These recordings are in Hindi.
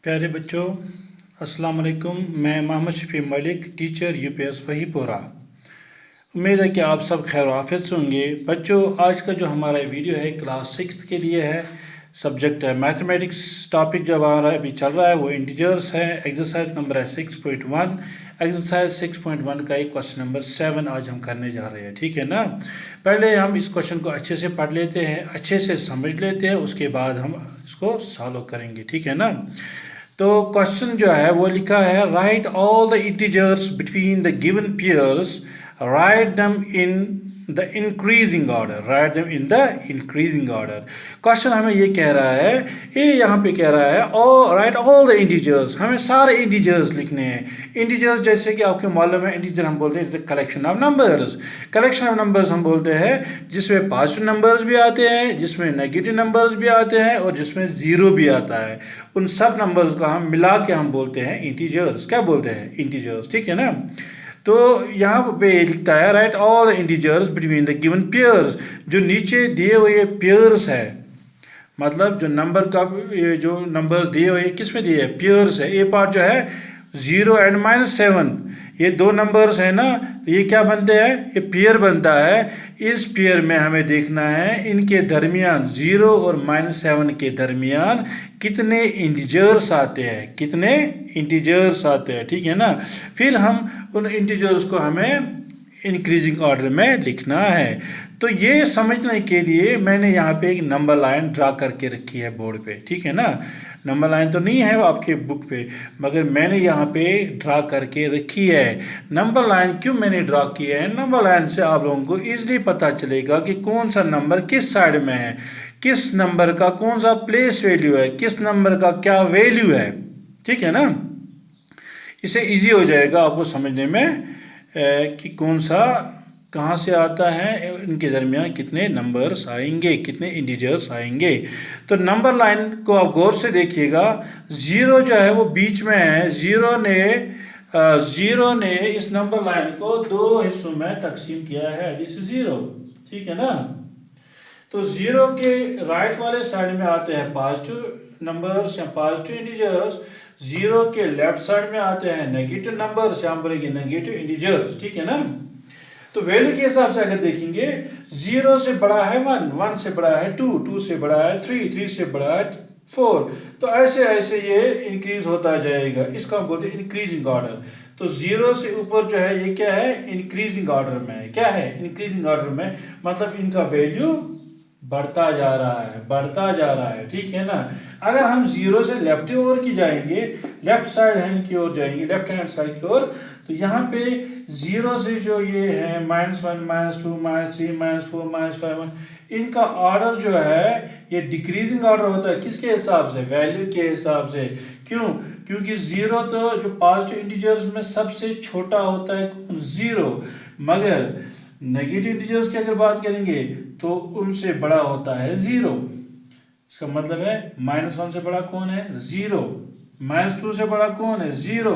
प्यारे बच्चों, अस्सलाम वालेकुम। मैं मोहम्मद शफी मलिक, टीचर यूपीएस वहीपुरा। उम्मीद है कि आप सब खैर आफियत से होंगे। बच्चों, आज का जो हमारा वीडियो है क्लास 6 के लिए है। सब्जेक्ट है मैथमेटिक्स। टॉपिक जो हमारा अभी चल रहा है वो इंटीजर्स है। एक्सरसाइज नंबर है 6.1। एक्सरसाइज 6.1 का एक क्वेश्चन नंबर 7 आज हम करने जा रहे हैं, ठीक है ना। पहले हम इस क्वेश्चन को अच्छे से पढ़ लेते हैं, अच्छे से समझ लेते हैं, उसके बाद हम इसको सॉल्व करेंगे, ठीक है ना। तो क्वेश्चन जो है वो लिखा है, write all the integers between the given pairs, write them in the increasing order, write them in the increasing order. Question हमें ये कह रहा है, ये यहाँ पे कह रहा है और राइट ऑल द इंटीजर्स, हमें सारे इंटीजर्स लिखने हैं। इंटीजर्स जैसे कि आपको मालूम है, इंटीजर हम बोलते हैं collection of numbers. Collection of numbers हम बोलते हैं जिसमें पॉजिटिव नंबर्स भी आते हैं, जिसमें नेगेटिव नंबर्स भी आते हैं और जिसमें ज़ीरो भी आता है। उन सब नंबर्स को हम मिला के हम बोलते हैं इंटीजर्स। क्या बोलते हैं? इंटीजर्स, ठीक है ना। तो यहाँ पे लिखता है write all integers between the given pairs. जो नीचे दिए हुए पेयर्स है, मतलब जो नंबर का ये जो नंबर्स दिए हुए किस में दिए है? पेयर्स है। ए पार्ट जो है 0 and -7, ये दो नंबर्स है ना, ये क्या बनते हैं? ये पेयर बनता है। इस पेयर में हमें देखना है इनके दरमियान 0 और -7 के दरमियान कितने इंटीजर्स आते हैं, कितने इंटीजर्स आते हैं, ठीक है ना। फिर हम उन इंटीजर्स को हमें इंक्रीजिंग ऑर्डर में लिखना है। तो ये समझने के लिए मैंने यहाँ पे एक नंबर लाइन ड्रा करके रखी है बोर्ड पे, ठीक है ना। नंबर लाइन तो नहीं है आपके बुक पे, मगर मैंने यहाँ पे ड्रा करके रखी है। नंबर लाइन क्यों मैंने ड्रा की है? नंबर लाइन से आप लोगों को ईजिली पता चलेगा कि कौन सा नंबर किस साइड में है, किस नंबर का कौन सा प्लेस वैल्यू है, किस नंबर का क्या वैल्यू है, ठीक है ना। इससे इजी हो जाएगा आपको समझने में कि कौन सा कहाँ से आता है, इनके दरमियान कितने नंबर्स आएंगे, कितने इंटीजर्स आएंगे। तो नंबर लाइन को आप गौर से देखिएगा। ज़ीरो जो है वो बीच में है। ज़ीरो ने इस नंबर लाइन को दो हिस्सों में तकसीम किया है। दिस इज ज़ीरो, ठीक है ना। तो ज़ीरो के राइट वाले साइड में आते हैं पॉजिटिव नंबर्स या पॉजिटिव इंटीजर्स। ज़ीरो के लेफ्ट साइड में आते हैं नेगेटिव नंबर्स, या हम बोलेंगे नेगेटिव इंटीजर्स, ठीक है ना। तो वैल्यू के हिसाब से अगर देखेंगे, 0 से बड़ा है 1, 1 से बड़ा है 2, 2 से बड़ा है 3, 3 से बड़ा है 4। तो ऐसे ऐसे ये इंक्रीज होता जाएगा। इसका हम बोलते हैं इंक्रीजिंग ऑर्डर। तो 0 से ऊपर जो है ये क्या है? इंक्रीजिंग ऑर्डर में है। क्या है? इंक्रीजिंग ऑर्डर में, मतलब इनका वैल्यू बढ़ता जा रहा है, बढ़ता जा रहा है, ठीक है ना। अगर हम 0 से लेफ्ट की ओर की जाएंगे, लेफ्ट साइड हैंड की ओर जाएंगे, लेफ्ट हैंड साइड की ओर, तो यहाँ पे 0 से जो ये है -1, -2, -3, -4, -5, इनका ऑर्डर जो है ये डिक्रीजिंग ऑर्डर होता है। किसके हिसाब से? वैल्यू के हिसाब से। क्यों? क्योंकि 0 तो जो पॉजिटिव इंटीजर्स में सबसे छोटा होता है कौन? 0। मगर नेगेटिव इंटीजर्स की अगर बात करेंगे तो उनसे बड़ा होता है 0। इसका मतलब है -1 से बड़ा कौन है? 0। -2 से बड़ा कौन है? 0।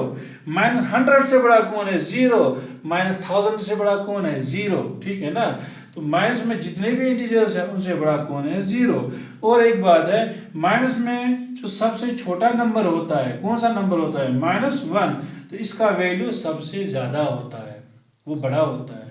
-100 से बड़ा कौन है? 0। -1000 से बड़ा कौन है? 0, ठीक है ना। तो माइनस में जितने भी इंटीजर्स हैं उनसे बड़ा कौन है? 0। और एक बात है, माइनस में जो सबसे छोटा नंबर होता है, कौन सा नंबर होता है? -1। तो इसका वैल्यू सबसे ज्यादा होता है, वो बड़ा होता है।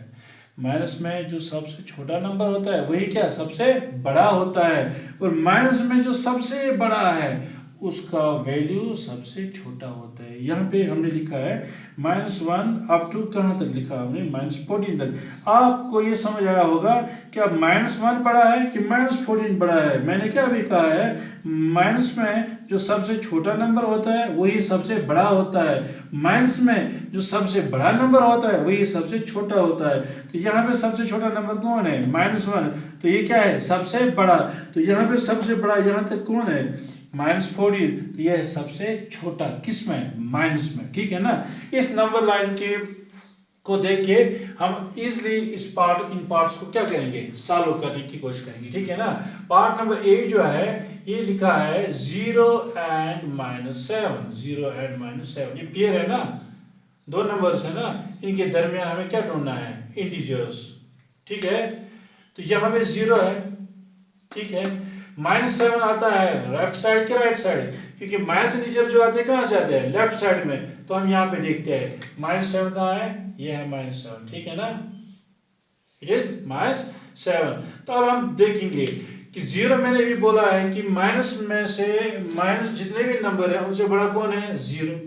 माइनस में जो सबसे छोटा नंबर होता है वही क्या? सबसे बड़ा होता है। और माइनस में जो सबसे बड़ा है उसका वैल्यू सबसे छोटा होता है। यहाँ पे हमने लिखा है -1 अप टू कहाँ तक लिखा हमने? -14 तक। आपको ये समझ आया होगा कि अब -1 बड़ा है कि -14 बड़ा है। मैंने क्या अभी कहा है? माइनस में जो सबसे छोटा नंबर होता है वही सबसे बड़ा होता है, माइनस में जो सबसे बड़ा नंबर होता है वही सबसे छोटा होता है। तो यहाँ पे सबसे छोटा नंबर कौन है? -1। तो ये क्या है? सबसे बड़ा। तो यहाँ पे सबसे बड़ा यहाँ तक कौन है? -14। तो यह है सबसे छोटा। किस में? माइनस में, ठीक है ना। इस नंबर लाइन के को देख के हम इजली इन पार्ट्स को क्या करेंगे? सॉल्व करने की कोशिश करेंगे, ठीक है ना। पार्ट नंबर ए जो है ये लिखा है 0 and -7, 0 and -7, ये पेयर है ना, दो नंबर्स है ना, इनके दरमियान हमें क्या ढूंढना है? इंटीजर्स, ठीक है। तो यहाँ पे 0 है, ठीक है। -7 आता है लेफ्ट साइड के राइट साइड, क्योंकि माइनस इंटीजर जो आते हैं कहाँ से आते हैं, लेफ्ट साइड में। तो हम यहाँ पे देखते हैं -7 कहाँ है, ये है -7, ठीक है ना, इट इज -7। तो अब हम देखेंगे कि जीरो, मैंने भी बोला है कि माइनस में से माइनस जितने भी नंबर है उनसे बड़ा कौन है, जीरो,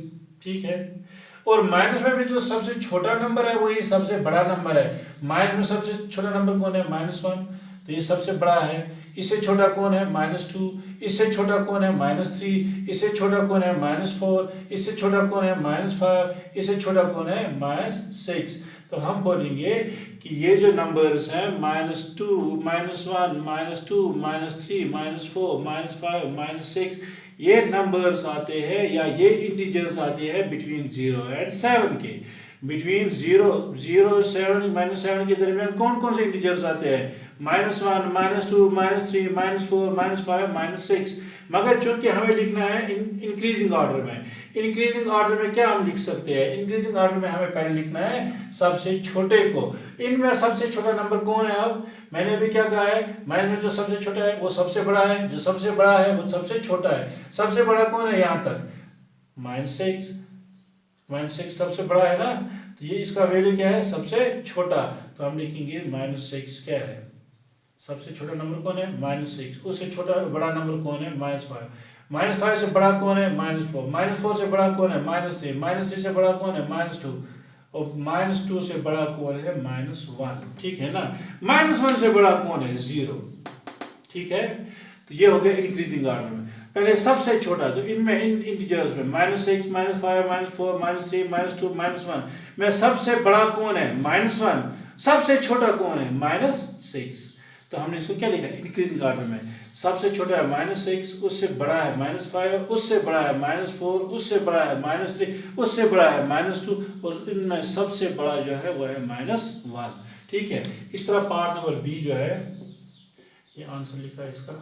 ठीक है। और माइनस में भी जो सबसे छोटा नंबर है वही सबसे बड़ा नंबर है। माइनस में सबसे छोटा नंबर कौन है, -1, तो ये सबसे बड़ा है। इससे छोटा कौन है, -2, इससे छोटा कौन है, -3, इससे छोटा कौन है, -4, इससे छोटा कौन है, -5, इससे छोटा कौन है, -6। तो हम बोलेंगे कि ये जो नंबर्स हैं -2, -1, -2, -3, -4, -5, -6, ये नंबर्स आते हैं या ये इंटीजर्स आते हैं बिटवीन 0 एंड 7 के। बिटवीन 0 7 -7 के दरमियान कौन कौन से इंटीजर्स आते हैं, -1, -2, -3, -4, -5, -6। मगर चूंकि हमें लिखना है इंक्रीजिंग ऑर्डर में, इंक्रीजिंग ऑर्डर में क्या हम लिख सकते हैं, इंक्रीजिंग ऑर्डर में हमें पहले लिखना है सबसे छोटे को। इनमें सबसे छोटा नंबर कौन है, अब मैंने अभी क्या कहा है, माइनस में जो सबसे छोटा है वो सबसे बड़ा है, जो सबसे बड़ा है वो सबसे छोटा है। सबसे बड़ा कौन है यहाँ तक, -6, -6 सबसे बड़ा है ना, तो ये इसका वैल्यू क्या है, सबसे छोटा। तो हम लिखेंगे -6 क्या है, सबसे छोटा नंबर कौन है, -6। उससे छोटा बड़ा नंबर कौन है, -5। -5 से बड़ा कौन है, -4। -4 से बड़ा कौन है, -3। -3 से बड़ा कौन है, -2। और -2 से बड़ा कौन है, -1, ठीक है ना। -1 से बड़ा कौन है, 0, ठीक है। तो ये हो गया इंक्रीजिंग ऑर्डर में। पहले सबसे छोटा, तो इनमें इन इंटीजर्स में -6, -5, -4, -3, -2, -1 में सबसे बड़ा कौन है, -1। सबसे छोटा कौन है, -6। तो हमने इसको क्या लिखा, इंक्रीजिंग ऑर्डर में। सबसे छोटा है -6, उससे बड़ा है -5, उससे बड़ा है -4, उससे बड़ा है -3, उससे बड़ा है -2, और इनमें सबसे बड़ा जो है वो है -1, ठीक है। इस तरह पार्ट नंबर बी जो है, ये आंसर लिखा है इसका,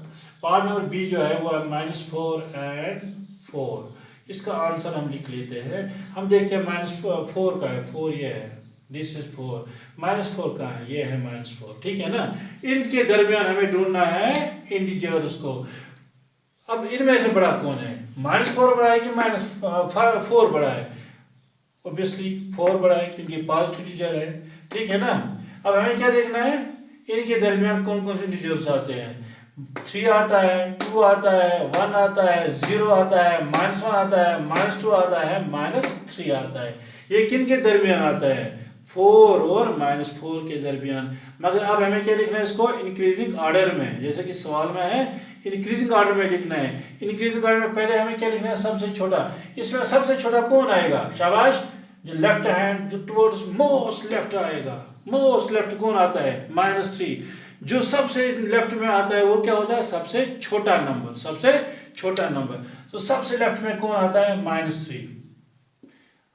पार्ट नंबर बी जो है वो है -4 एंड 4। इसका आंसर हम लिख लेते हैं। हम देखते हैं -4 का है, 4 ये है, दिस इज 4, -4 का है, ये है -4, ठीक है ना। इनके दरमियान हमें ढूंढना है इंटीजर्स को। अब इनमें से बड़ा कौन है, -4 बड़ा है कि -4 बड़ा है, ऑब्वियसली 4 बड़ा है क्योंकि पॉजिटिव इंटीजर है, ठीक है ना। अब हमें क्या देखना है, इनके दरमियान कौन कौन से इंटीजर्स आते हैं। 3 आता है, 2 आता है, 1 आता है, 0 आता है, -1 आता है, -2 आता है, -3 आता है। ये किन के दरमियान आता है, 4 और -4 के दरमियान। मगर अब हमें क्या लिखना है, इसको इंक्रीजिंग ऑर्डर में, जैसे कि सवाल में है इंक्रीजिंग ऑर्डर में लिखना है। इंक्रीजिंग ऑर्डर में पहले हमें क्या लिखना है, सबसे छोटा। इसमें सबसे छोटा कौन आएगा, शाबाश, जो लेफ्ट हैंड जो टुवर्ड्स मोस्ट लेफ्ट आएगा। मोस्ट लेफ्ट कौन आता है, -3। जो सबसे लेफ्ट में आता है वो क्या होता है, सबसे छोटा नंबर, सबसे छोटा नंबर। तो सबसे लेफ्ट में कौन आता है, -3।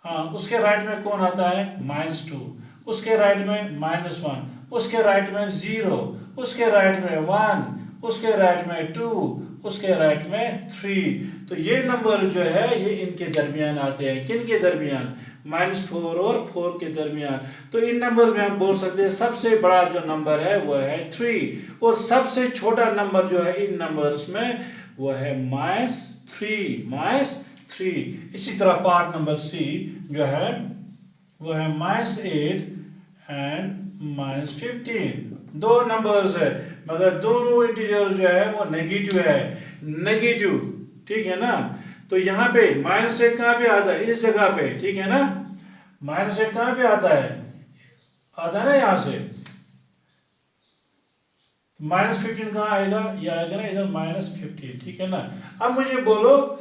हाँ, उसके राइट में कौन आता है, -2। उसके राइट में -1, उसके राइट में 0, उसके राइट में 1, उसके राइट में 2, उसके राइट में 3। तो ये नंबर जो है ये इनके दरमियान आते हैं। किन के दरमियान, -4 और 4 के दरमियान। तो इन नंबर में हम बोल सकते हैं सबसे बड़ा जो नंबर है वो है 3, और सबसे छोटा नंबर जो है इन नंबर्स में वो है -3। इसी तरह पार्ट नंबर सी जो है वो है -8 एंड -15। दो नंबर्स है मगर दोनों इंटीजर जो है वो नेगेटिव है, नेगेटिव, ठीक है ना। तो यहाँ पे -8 कहाँ पे आता है, इस जगह पे, ठीक है ना। -8 कहाँ पे आता है ना यहाँ से। -15 कहाँ आएगा, ये आएगा ना इधर, -15, ठीक है ना। अब मुझे बोलो,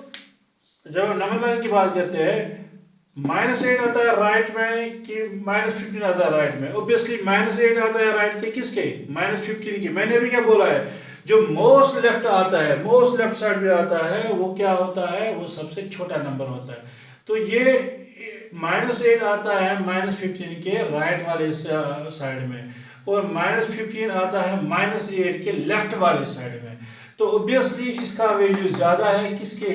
जब नंबर लाइन की बात करते हैं, -8 आता है राइट में कि -15 आता है राइट में। ऑब्वियसली -8 आता है राइट के, किसके, -15 के। मैंने भी क्या बोला है, जो मोस्ट लेफ्ट आता है, मोस्ट लेफ्ट साइड में आता है, वो क्या होता है, वो सबसे छोटा नंबर होता है। तो ये -8 आता है -15 के राइट वाले साइड में, और -15 आता है -8 के लेफ्ट वाले साइड में। तो ऑब्वियसली इसका वैल्यू ज़्यादा है किसके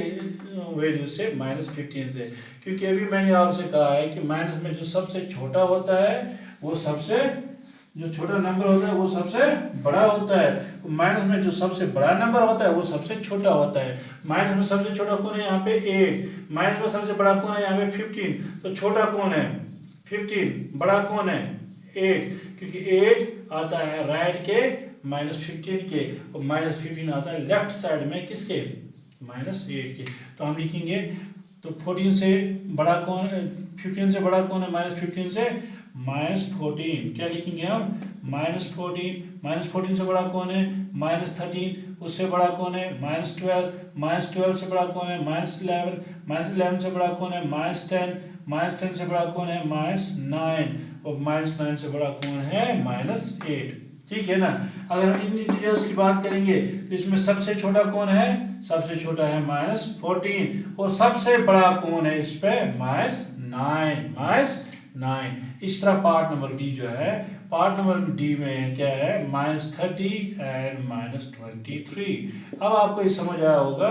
वैल्यू से, -15 से, क्योंकि अभी मैंने आपसे कहा है कि माइनस में जो सबसे छोटा होता है वो सबसे जो छोटा नंबर होता है वो सबसे बड़ा होता है, माइनस में जो सबसे बड़ा नंबर होता है वो सबसे छोटा होता है। माइनस में सबसे छोटा कौन है यहाँ पे 8, माइनस में सबसे बड़ा कौन है यहाँ पे 15, तो छोटा कौन है 15, बड़ा कौन है 8, क्योंकि 8 आता है राइट के -15 के, और -15 आता है लेफ्ट साइड में किसके -8 के। तो हम लिखेंगे, तो 14 से बड़ा कौन, 15 से बड़ा कौन है -15 से -14, क्या लिखेंगे हम -14, -14 से बड़ा कौन है -13, उससे बड़ा कौन है -12, -12 से बड़ा कौन है -11, -11 से बड़ा कौन है -10, -10 से बड़ा कौन है -9, और -9 से बड़ा कौन है -8। ठीक है ना। अगर हम इन इंटीजर्स की बात करेंगे तो इसमें सबसे छोटा कौन है, सबसे छोटा है -14, और सबसे बड़ा कौन है इस पे -9। इस तरह पार्ट नंबर डी जो है, पार्ट नंबर डी में क्या है -30 एंड -23। अब आपको ये समझ आया होगा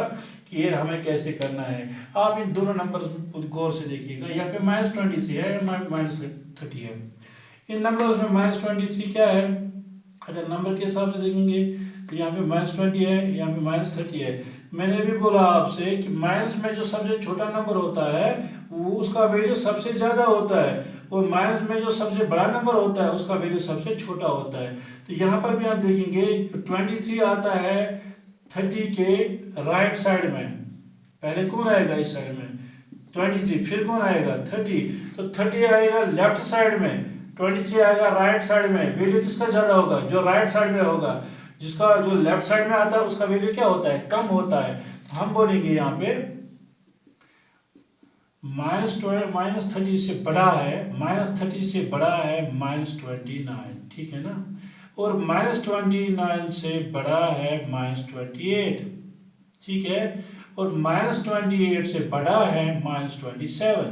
कि ये हमें कैसे करना है। आप इन दोनों नंबर गौर से देखिएगा, यहाँ पे -23 है, -30 है। इन नंबर्स में -23 क्या है, अगर नंबर के हिसाब से देखेंगे तो यहाँ पे -20 है, यहाँ पे -30 है। मैंने भी बोला आपसे कि माइनस में जो सबसे छोटा नंबर होता है वो उसका वैल्यू सबसे ज़्यादा होता है, और माइनस में जो सबसे बड़ा नंबर होता है उसका वैल्यू सबसे छोटा होता है। तो यहाँ पर भी आप देखेंगे 23 आता है 30 के राइट साइड में, पहले कौन आएगा इस साइड में 23, फिर कौन आएगा 30, तो 30 आएगा लेफ्ट साइड में, 23 आएगा राइट साइड में। वैल्यू किसका ज़्यादा होगा, जो राइट साइड में होगा, जिसका जो लेफ्ट साइड में आता है उसका वैल्यू क्या होता है, कम होता है। तो हम बोलेंगे यहाँ पे -30 से बड़ा है, -30 से बड़ा है -29, ठीक है ना, और -29 से बड़ा है -28, ठीक है, और -28 से बड़ा है -27,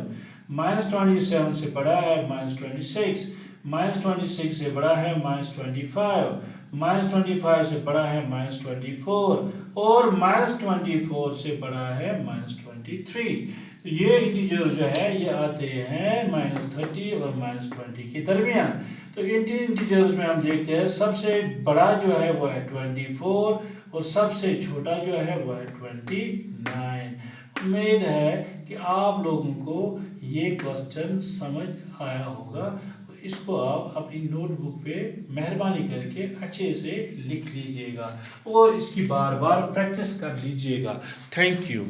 -27 से बड़ा है -26, -26 से बड़ा है -25, -25 से बड़ा है -24, और -24 से बड़ा है -23। तो ये इंटीजर जो है ये आते हैं -30 और -20 के दरमियान। तो इन तीन इंटीजर्स में हम देखते हैं सबसे बड़ा जो है वो है 24, और सबसे छोटा जो है वो है 29। उम्मीद है कि आप लोगों को ये क्वेश्चन समझ आया होगा। तो इसको आप अपनी नोटबुक पे मेहरबानी करके अच्छे से लिख लीजिएगा और इसकी बार बार प्रैक्टिस कर लीजिएगा। Thank you.